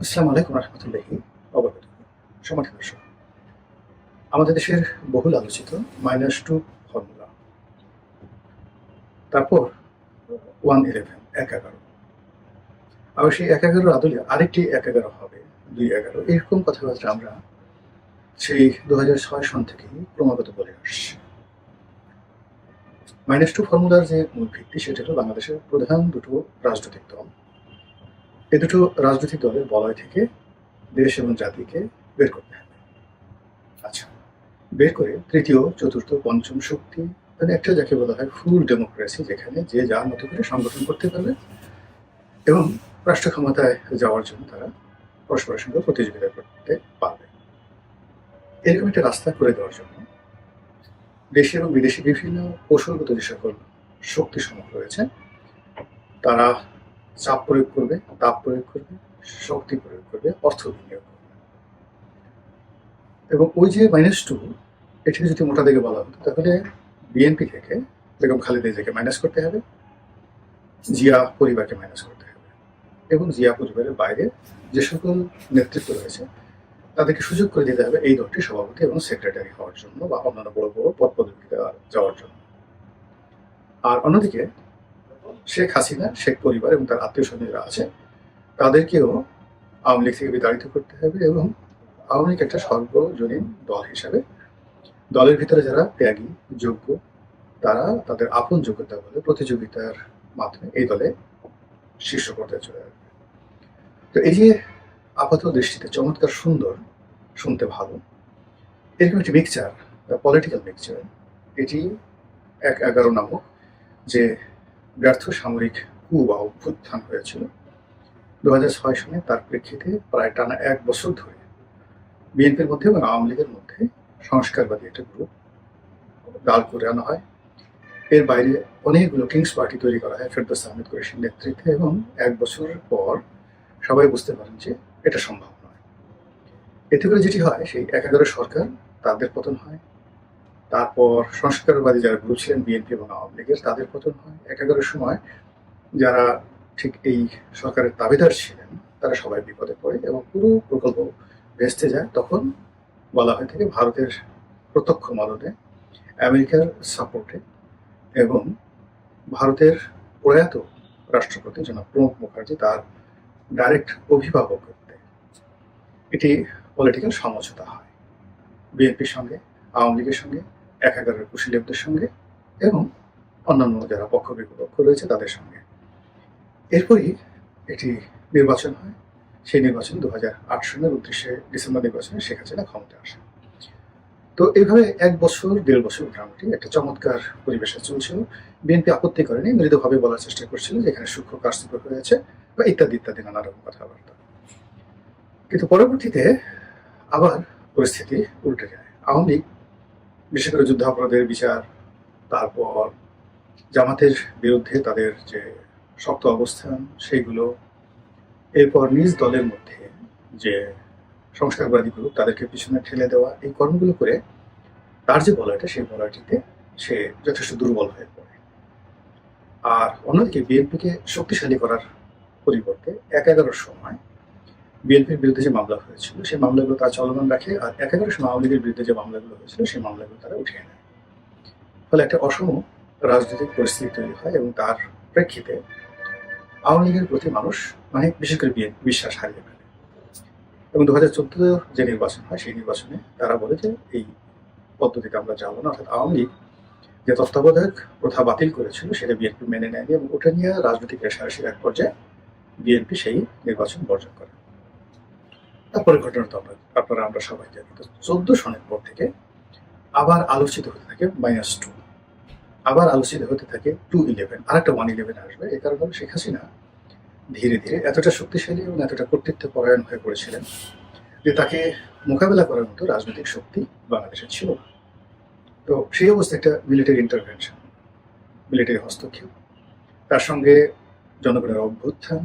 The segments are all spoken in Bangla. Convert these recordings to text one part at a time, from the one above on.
আসসালামু আলাইকুম রহমতুল্লাহি সম্মানিত দর্শক, আমাদের দেশের বহুল আলোচিত -2 ফর্মুলা, তারপর 111 11, আবার সেই 11-র আদলে আরেকটি 11 হবে 211, এরকম কথাবার্তা আমরা সেই 2006 সন থেকেই ক্রমাগত বলে আসছি। -2 ফর্মুলার যে মূল ভিত্তি সেটা হলো বাংলাদেশের প্রধান দুটো রাজনৈতিক দল, এই দুটো রাজনৈতিক দলের বলয় থেকে দেশ এবং জাতিকে বের করতে হবে। আচ্ছা, বের করে তৃতীয়, চতুর্থ, পঞ্চম শক্তি, মানে একটা যাকে বলা হয় ফুল ডেমোক্রেসি, যেখানে যে যার মতো করে সংগঠন করতে পারবে এবং রাষ্ট্র ক্ষমতায় যাওয়ার জন্য তারা পরস্পরের সঙ্গে প্রতিযোগিতা করতে পারবে, এরকম একটা রাস্তা করে দেওয়ার জন্য দেশে এবং বিদেশে বিভিন্ন কৌশলগত যে সকল শক্তি সমূহ রয়েছে তারা চাপ প্রয়োগ করবে, তাপ প্রয়োগ করবে, শক্তি প্রয়োগ করবে, অর্থ বিনিয়োগ করবে। এবং ওই যে -2, এটাকে যদি মোটা দিকে বলা হতো তাহলে বিএনপি থেকে বেগম খালেদা জিয়াকে মাইনাস করতে হবে, জিয়া পরিবারকে মাইনাস করতে হবে, এবং জিয়া পরিবারের বাইরে যে সকল নেতৃত্ব রয়েছে তাদেরকে সুযোগ করে দিতে হবে এই দলটির সভাপতি এবং সেক্রেটারি হওয়ার জন্য বা অন্যান্য বড় বড় পদ পদবি যাওয়ার জন্য। আর অন্যদিকে শেখ হাসিনা, শেখ পরিবার এবং তার আত্মীয় স্বজনরা আছে তাদেরকেও আওয়ামী লীগ থেকে বিতাড়িত করতে হবে এবং আওয়ামী লীগ একটা সর্বজনীন দল হিসাবে দলের ভিতরে যারা ত্যাগী, যোগ্য, তারা তাদের আপন যোগ্যতা বলে প্রতিযোগিতার মাধ্যমে এই দলে শীর্ষ পর্যায়ে চলে আসবে। তো এই যে আপাত দৃষ্টিতে চমৎকার সুন্দর, শুনতে ভালো, এরকম একটি মিক্সচার, পলিটিক্যাল মিক্সচার, এটি 1-11 নামক যে ব্যর্থ সামরিক কু বা অভ্যুত্থান হয়েছিল 2006 সনে, তার প্রেক্ষিতে প্রায় টানা 1 বছর ধরে বিএনপির মধ্যে এবং আওয়ামী লীগের মধ্যে সংস্কারবাদী একটা গ্রুপ দাঁড় করে আনা হয়। এর বাইরে অনেকগুলো কিংস পার্টি তৈরি করা হয় ফেরদৌস আহমেদ কুরেশির নেতৃত্বে, এবং 1 বছর পর সবাই বুঝতে পারেন যে এটা সম্ভব নয়। এতে করে যেটি হয়, সেই 11 সরকার তাদের পতন হয়, তারপর সংস্কারবাদী যারা গ্রুপ ছিলেন বিএনপি এবং আওয়ামী লীগের তাদের পতন হয়। 11 সময় যারা ঠিক এই সরকারের দাবিদার ছিলেন তারা সবাই বিপদে পড়ে এবং পুরো প্রকল্প ভেস্তে যায়। তখন বলা হয়ে থাকে ভারতের প্রত্যক্ষ মদদে, আমেরিকার সাপোর্টে এবং ভারতের প্রয়াত রাষ্ট্রপতি জনাব প্রণব মুখার্জি তার ডাইরেক্ট অভিভাবকত্বে এটি পলিটিক্যাল সমঝোতা হয় বিএনপির সঙ্গে, আওয়ামী লীগের সঙ্গে, 11 কুশলীদের সঙ্গে এবং অন্যান্য যারা পক্ষ বিপক্ষ রয়েছে তাদের সঙ্গে। এরপরই এটি নির্বাচন হয়। সেই নির্বাচন 2008 সনের 29শে ডিসেম্বর নির্বাচনে শেখ হাসিনা ক্ষমতায় আসে। তো এইভাবে 1 বছর 1.5 বছর মোটামুটি একটা চমৎকার পরিবেশে চলছিল। বিএনপি আপত্তি করেনি, মৃদুভাবে বলার চেষ্টা করছিল যে এখানে সূক্ষ্ম কারচুপি হয়েছে বা ইত্যাদি ইত্যাদি নানা রকম কথাবার্তা। কিন্তু পরবর্তীতে আবার পরিস্থিতি উল্টে যায়। আওয়ামী লীগ বিশেষ করে যুদ্ধাপরাধের বিচার, তারপর জামাতের বিরুদ্ধে তাদের যে শক্ত অবস্থান সেইগুলো, এরপর নিজ দলের মধ্যে যে সংস্কারবাদী গ্রুপ তাদেরকে পিছনে ঠেলে দেওয়া, এই কর্মগুলো করে তার যে বলয়টা সেই বলয়টিতে সে যথেষ্ট দুর্বল হয়ে পড়ে। আর অন্যদিকে বিএনপিকে শক্তিশালী করার পরিবর্তে 11 সময় বিএনপির বিরুদ্ধে যে মামলা হয়েছিল সেই মামলাগুলো তারা চলমান রাখে, আর 11 সময় আওয়ামী লীগের বিরুদ্ধে যে মামলাগুলো হয়েছিল সেই মামলাগুলো তারা উঠিয়ে নেয়। ফলে একটা অসম রাজনৈতিক পরিস্থিতি তৈরি হয় এবং তার প্রেক্ষিতে আওয়ামী লীগের প্রতি মানুষ, মানে বিশেষ করে বিএনপি, বিশ্বাস হারিয়ে ফেলে। এবং 2014 যে নির্বাচন হয় সেই নির্বাচনে তারা বলে যে এই পদ্ধতিতে আমরা যাবো না, অর্থাৎ আওয়ামী লীগ যে তত্ত্বাবধায়ক প্রথা বাতিল করেছিল সেটা বিএনপি মেনে নেয়নি এবং ওটা নিয়ে রাজনৈতিক রেষারেষির এক পর্যায়ে বিএনপি সেই নির্বাচন বর্জন করে। তারপরে ঘটনা তো আপনারা আমরা সবাই জানি। তো 14 সনের পর থেকে আবার আলোচিত হতে থাকে -2, আবার আলোচিত হতে থাকে 211, আর একটা 111 আসবে। এই কারণে শেখ হাসিনা ধীরে ধীরে এতটা শক্তিশালী এবং এতটা কর্তৃত্ব পরায়ণ হয়ে পড়েছিলেন যে তাকে মোকাবেলা করার মতো রাজনৈতিক শক্তি বাংলাদেশে ছিল না। তো সেই অবস্থায় একটা মিলিটারি ইন্টারভেনশন, মিলিটারি হস্তক্ষেপ, তার সঙ্গে জনগণের অভ্যুত্থান,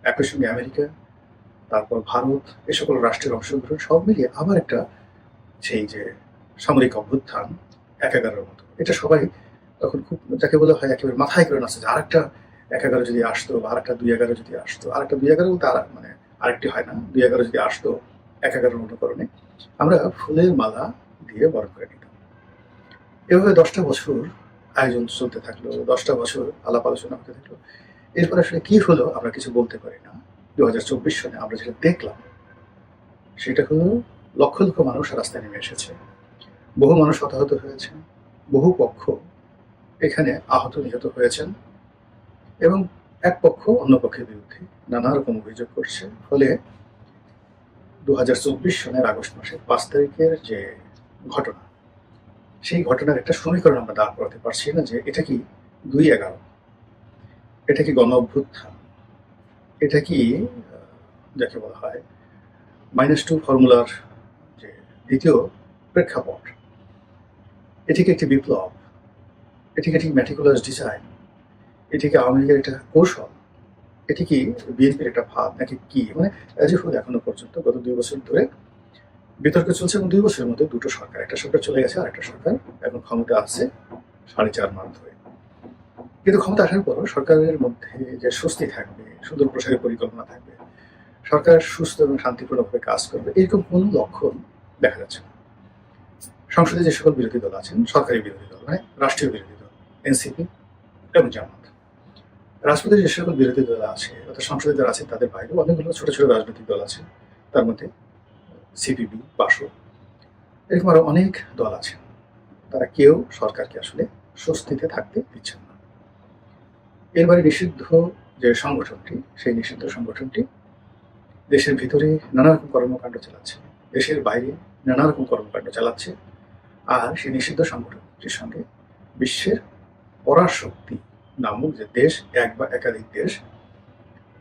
একই সঙ্গে আমেরিকা, তারপর ভারত, এ সকল রাষ্ট্রের অংশগ্রহণ, সব মিলিয়ে আবার একটা সেই যে সামরিক অভ্যুত্থান 11 মতো, এটা সবাই তখন খুব, যাকে বলা হয় একেবারে মাথায় করে নাচছে যে আরেকটা 11 যদি আসতো বা আরেকটা 211 যদি আসতো। আরেকটা 211 বলতে মানে আরেকটি হয় না, ২-১১ যদি আসতো ১-১১ অনুকরণে, আমরা ফুলের মালা দিয়ে বরণ করে নিতাম। এভাবে ১০টা বছর আয়োজন চলতে থাকলো, ১০টা বছর আলাপ আলোচনা হতে থাকলো। এরপর আসলে কি হলো আমরা কিছু বলতে পারি না। ২০২৪ সনে আমরা যেটা দেখলাম সেটা হলো লক্ষ লক্ষ মানুষ রাস্তায় নেমে এসেছে, বহু মানুষ হতাহত হয়েছে, বহু পক্ষ এখানে আহত নিহত হয়েছেন এবং এক পক্ষ অন্য পক্ষের বিরুদ্ধে নানা রকম অভিযোগ করছে। ফলে ২০২৪ সনের আগস্ট মাসের ৫ তারিখের যে ঘটনা, সেই ঘটনার একটা সমীকরণ আমরা দাঁড় করাতে পারছি না যে এটা কি ২-১১, এটা কি গণ অভ্যুত্থান, এটা কি যাকে বলা হয় -2 ফর্মুলার যে দ্বিতীয় প্রেক্ষাপট, এটি কি একটি বিপ্লব, এটি কি একটি ম্যাটিকুলাস ডিজাইন, এটি কি আওয়ামী লীগের একটা কৌশল, এটি কি বিএনপির একটা ভাব নাকি কি? মানে অ্যাজ ইউজুয়াল এখনো পর্যন্ত গত ২ বছর ধরে বিতর্ক চলছে এবং ২ বছরের মধ্যে দুটো সরকার, একটা সরকার চলে গেছে আর একটা সরকার এখন ক্ষমতা আছে ৪.৫ মাস ধরে। কিন্তু ক্ষমতা আসার পরও সরকারের মধ্যে যে স্বস্তি থাকবে, সুদূর প্রসারের পরিকল্পনা থাকবে, সরকার সুস্থ এবং শান্তিপূর্ণভাবে কাজ করবে, এরকম কোনো লক্ষণ দেখা যাচ্ছে না। সংসদে যে সকল বিরোধী দল আছেন, সরকারি বিরোধী দল মানে রাষ্ট্রীয় বিরোধী দল এনসিপি এবং জামাত, রাজপথে যে সকল বিরোধী দল আছে অর্থাৎ সংসদে যারা আছে তাদের বাইরেও অনেকগুলো ছোট ছোট রাজনৈতিক দল আছে, তার মধ্যে সিপিবি, বাসদ, এরকম আরো অনেক দল আছে। তারা কেউ সরকারকে আসলে স্বস্তিতে থাকতে দিচ্ছেন না। এরবারে নিষিদ্ধ যে সংগঠনটি, সেই নিষিদ্ধ সংগঠনটি দেশের ভিতরে নানা রকম কর্মকাণ্ড চালাচ্ছে, দেশের বাইরে নানা রকম কর্মকাণ্ড চালাচ্ছে। আর সেই নিষিদ্ধ সংগঠনটির সঙ্গে বিশ্বের পরাশক্তি নামক যে দেশ, এক বা একাধিক দেশ,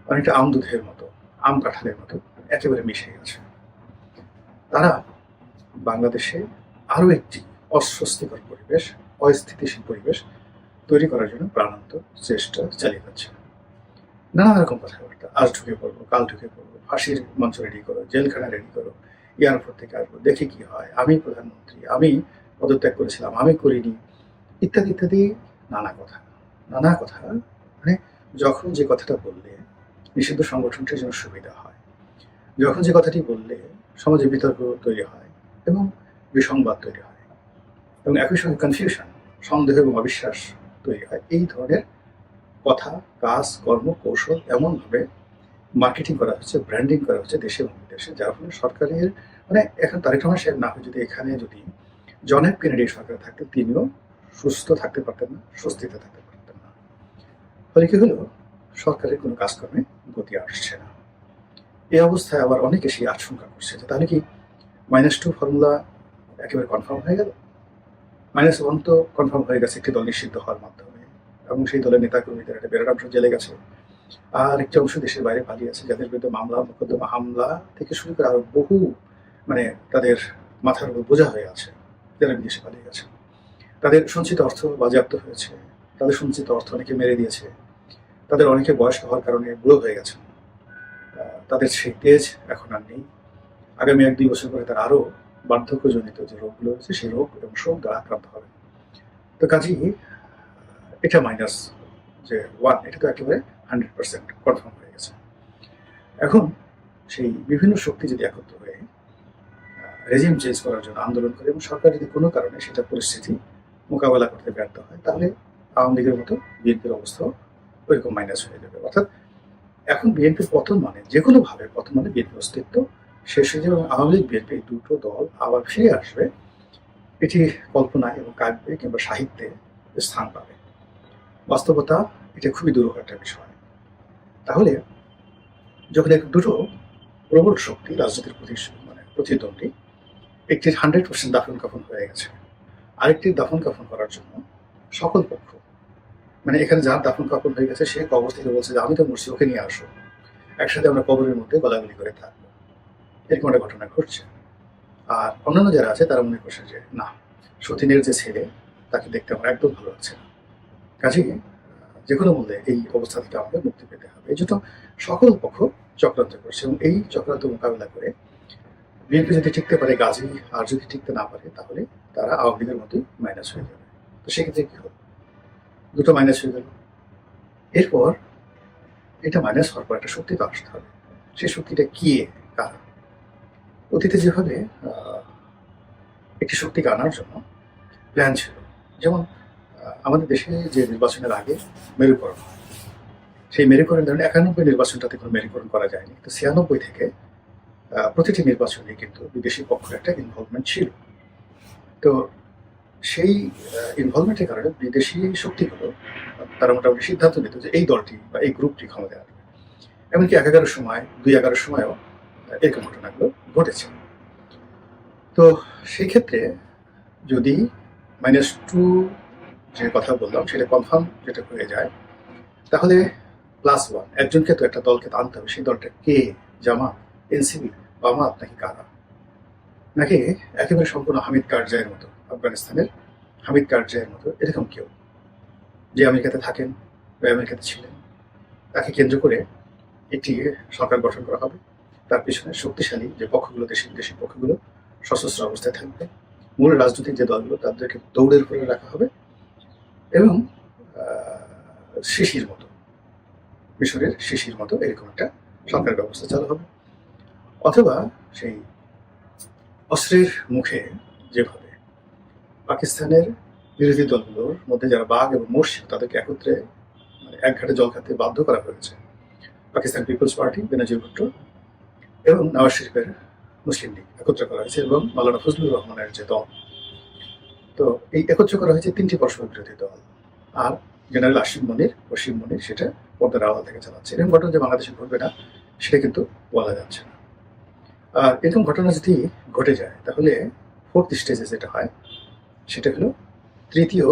অনেকটা আম দুধের মতো, আম কাঁঠালের মতো একেবারে মিশে গেছে। তারা বাংলাদেশে আরো একটি অস্বস্তিকর পরিবেশ, অস্থিতিশীল পরিবেশ তৈরি করার জন্য প্রাণান্ত চেষ্টা চালিয়ে যাচ্ছে। নানা রকম কথাবার্তা, আজ ঢুকে পড়বো, কাল ঢুকে পড়বো, ফাঁসির মঞ্চ রেডি করো, জেলখানা রেডি করো, এয়ারপোর্ট থেকে আসবো, দেখি কি হয়, আমি প্রধানমন্ত্রী, আমি পদত্যাগ করেছিলাম, আমি করিনি, ইত্যাদি ইত্যাদি নানা কথা। নানা কথা মানে যখন যে কথাটা বললে নিষিদ্ধ সংগঠনটির জন্য সুবিধা হয়, যখন যে কথাটি বললে সমাজে বিতর্ক তৈরি হয় এবং বিসংবাদ তৈরি হয় এবং একই সঙ্গে কনফিউশন, সন্দেহ এবং অবিশ্বাস তৈরি হয়, এই ধরনের কথা, কাজ, কর্ম, কৌশল এমনভাবে মার্কেটিং করা হচ্ছে, ব্র্যান্ডিং করা হচ্ছে দেশে এবং বিদেশে, যার ফলে সরকারের মানে এখন তারেক রহমান সাহেব না হয় যদি এখানে যদি জন এফ কেনেডি সরকার থাকতেন, তিনিও সুস্থ থাকতে পারতেন না, স্বস্তিতে থাকতে পারতেন না। ফলে কি হলো, সরকারের কোনো কাজকর্মে গতি আসছে না। এই অবস্থায় আবার অনেকে সেই আশঙ্কা করছে যে তাহলে কি -2 ফর্মুলা একেবারে কনফার্ম হয়ে গেল? -1 তো কনফার্ম হয়ে গেছে একটি দল নিষিদ্ধ হওয়ার মাধ্যমে এবং সেই দলের নেতাকর্মীদের একটা বিরাট অংশ জেলে গেছে, আর একটি অংশ দেশের বাইরে পালিয়ে আছে, যাদের বিরুদ্ধে মামলা, মোকদ্দমা, হামলা থেকে শুরু করে আরো বহু মানে তাদের মাথার উপর বোঝা হয়ে আছে, যারা বিদেশে পালিয়ে গেছে। তাদের সঞ্চিত অর্থ বাজেয়াপ্ত হয়েছে, তাদের সঞ্চিত অর্থ অনেকে মেরে দিয়েছে, তাদের অনেকে বয়স্ক হওয়ার কারণে বুড়ো হয়ে গেছে, তাদের সেই তেজ এখন আর নেই। আগামী ১-২ বছর পরে তারা আরো বার্ধক্যজনিত যে রোগগুলো হচ্ছে সেই রোগ এবং শোক দ্বারা আক্রান্ত হবে। তো কাজেই এটা -1, এটা তো একেবারে 100% কনফার্ম হয়ে গেছে। এখন সেই বিভিন্ন শক্তি যদি একত্র হয়ে রেজিম চেঞ্জ করার জন্য আন্দোলন করে এবং সরকার যদি কোনো কারণে সেটা পরিস্থিতি মোকাবেলা করতে ব্যর্থ হয়, তাহলে আওয়ামী লীগের মতো বিএনপির অবস্থাও ওইরকম মাইনাস হয়ে যাবে। অর্থাৎ এখন বিএনপির পতন মানে যে কোনোভাবে পতন মানে বিএনপির অস্তিত্ব শেষ হয়ে যাবে এবং আওয়ামী লীগ বিএনপি দুটো দল আবার ফিরে আসবে, এটি কল্পনায় এবং কাব্যে কিংবা সাহিত্যে স্থান পাবে। বাস্তবতা এটা খুবই দুরূহ একটা বিষয়। তাহলে যখন দুটো প্রবল শক্তি রাজনীতির প্রতিদ্বন্দ্বী, একটির 100% দাফন কাফন হয়ে গেছে, আরেকটির দাফন কাফন করার জন্য সকল পক্ষ মানে এখানে যার দাফন কাফন হয়ে গেছে সে কবর থেকে বলছে যে আমি তো মরছি, ওকে নিয়ে আসো, একসাথে আমরা কবরের মধ্যে গলাগলি করে থাকবো, এরকম একটা ঘটনা ঘটছে। আর অন্যান্য যারা আছে তারা মনে করছে যে না, সতীনের যে ছেলে তাকে দেখতে আমার একদম ভালো লাগছে না, কাজেই যে কোনো মূল্যে এই অবস্থা থেকে আমাকে মুক্তি পেতে হবে। এই জন্য সকল পক্ষ চক্রান্ত করছে এবং এই চক্রান্ত মোকাবিলা করে বিএনপি যদি টিকতে পারে গাজী, আর যদি টিকতে না পারে তাহলে তারা আওয়ামী লীগের মতোই মাইনাস হয়ে যাবে। তো সেক্ষেত্রে কি হলো, দুটো মাইনাস হয়ে গেল। এরপর এটা মাইনাস হওয়ার পর একটা শক্তি তো আসতে হবে। সেই শক্তিটা কি, কারা? অতীতে যেভাবে একটি শক্তিকে আনার জন্য প্ল্যান ছিল, যেমন আমাদের দেশে যে নির্বাচনের আগে মেরুকরণ হয়, সেই মেরুকরণ ধরেন 91 নির্বাচনটাতে কোনো মেরুকরণ করা যায়নি, তো 96 থেকে প্রতিটি নির্বাচনে কিন্তু বিদেশি পক্ষের একটা ইনভলভমেন্ট ছিল। তো সেই ইনভলভমেন্টের কারণে বিদেশি শক্তিগুলো তারা মোটামুটি সিদ্ধান্ত নিত যে এই দলটি বা এই গ্রুপটি ক্ষমতায় আসবে। এমনকি 11 সময় 2-11 সময়ও এরকম ঘটনাগুলো ঘটেছে। তো সেই ক্ষেত্রে যদি -2 যে কথা বললাম সেটা কনফার্ম যেটা হয়ে যায়, তাহলে +1 একজনকে তো একটা দলকে আনতে হবে। সেই দলটা কে? জামাত, এনসিপি, বামাত নাকি কারা? নাকি একেবারে সম্পূর্ণ হামিদ কারজাইয়ের মতো, আফগানিস্তানের হামিদ কারজাইয়ের মতো এরকম কেউ, যে আমেরিকাতে থাকেন বা আমেরিকাতে ছিলেন, তাকে কেন্দ্র করে একটি সরকার গঠন করা হবে। তার পিছনে শক্তিশালী যে পক্ষগুলো, দেশি বিদেশি পক্ষগুলো সশস্ত্র অবস্থায় থাকবে। মূল রাজনৈতিক যে দলগুলো তাদেরকে দৌড়ের উপরে রাখা হবে এবং শিশির মতো, মিশরের শিশির মতো এরকম একটা সরকার ব্যবস্থা চালু হবে। অথবা সেই অস্ত্রের মুখে যেভাবে পাকিস্তানের বিরোধী দলগুলোর মধ্যে যারা বাঘ এবং মোষ ছিল তাদেরকে একত্রে এক ঘাটে জল খাতে বাধ্য করা হয়েছে, পাকিস্তান পিপলস পার্টি, বেনজির ভুট্টো এবং নওয়াজ শরীফের মুসলিম লীগ একত্র করা হয়েছে, এবং মাওলানা ফজলুর রহমানের যে দল, তো এই একত্র করা হয়েছে 3টি পরস্পর বিরোধী দল। আর জেনারেল আসিফ মনির, ওসিম মনির সেটা পর্দার আড়াল থেকে চালাচ্ছে। এরকম ঘটনা যে বাংলাদেশে ঘটবে না সেটা কিন্তু বলা যাচ্ছে না। আর এরকম ঘটনা যদি ঘটে যায় তাহলে 4th স্টেজে যেটা হয় সেটা হলো তৃতীয়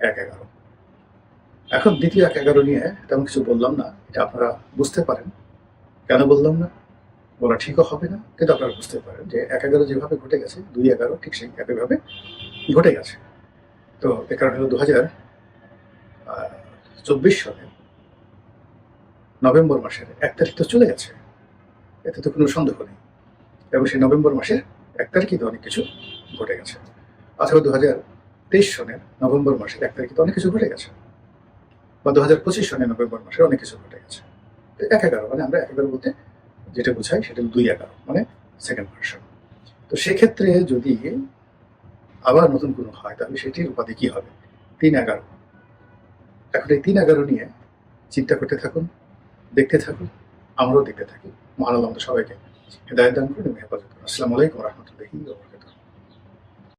1-11। এখন দ্বিতীয় 1-11 নিয়ে তেমন কিছু বললাম না, এটা আপনারা বুঝতে পারেন। কেন বললাম না বলা ঠিকও হবে না, কিন্তু আপনারা বুঝতে পারেন যে 1-11 যেভাবে ঘটে গেছে 2-11 ঠিক সেই একইভাবে ঘটে গেছে। তো এর কারণ হলো 2024 সালের নভেম্বর মাসের 1 তারিখ তো চলে গেছে, এতে তো কোনো সন্দেহ নেই, এবং সেই নভেম্বর মাসের 1 তারিখে তো অনেক কিছু ঘটে গেছে। অথবা 2023 সনের নভেম্বর মাসের 1 তারিখে তো অনেক কিছু ঘটে গেছে, বা 2025 সনের নভেম্বর মাসের অনেক কিছু ঘটে গেছে। তো 1-11 মানে আমরা 1-11 বলতে যেটা বোঝাই সেটা 2-11 মানে সেকেন্ড ভার্সন। তো সেক্ষেত্রে যদি আবার নতুন কোনো হয় তাহলে সেটির উপাধি কি হবে? 3-11। এখন এই 3-11 নিয়ে চিন্তা করতে থাকুন, দেখতে থাকুন, আমরাও দেখতে থাকি। মহান আল্লাহ আমাদের সবাইকে হেদায়েত দান করুন এবং হেফাজত করুন। আসসালামু আলাইকুম ওয়া রাহমাতুল্লাহি ওয়া বারাকাতুহু।